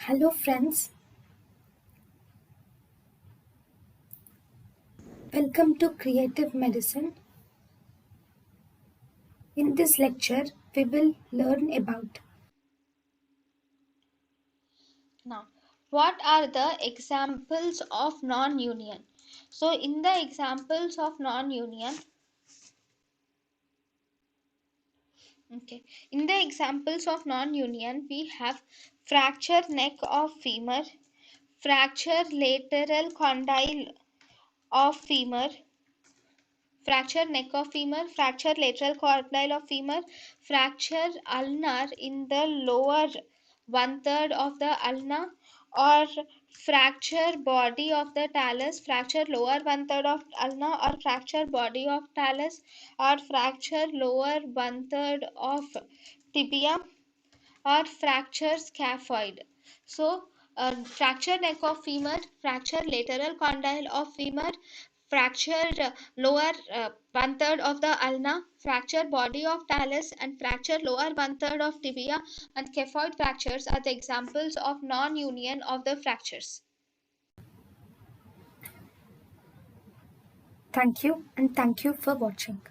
Hello friends, welcome to Creative Medicine. In this lecture, we will learn about Now, what are the examples of non-union? So, in the examples of non-union, in the examples of non-union, we have fracture neck of femur, fracture lateral condyle of femur, fracture neck of femur, fracture lateral condyle of femur, fracture ulnar in the lower one third of the ulna, or fracture body of the talus, fracture lower one third of ulna, or fracture body of talus, or fracture lower one third of tibia, or fracture scaphoid. So, fracture neck of femur, fracture lateral condyle of femur, fracture lower one third of the ulna, fracture body of talus, and fracture lower one third of tibia and scaphoid fractures are the examples of non-union of the fractures. thank you and thank you for watching.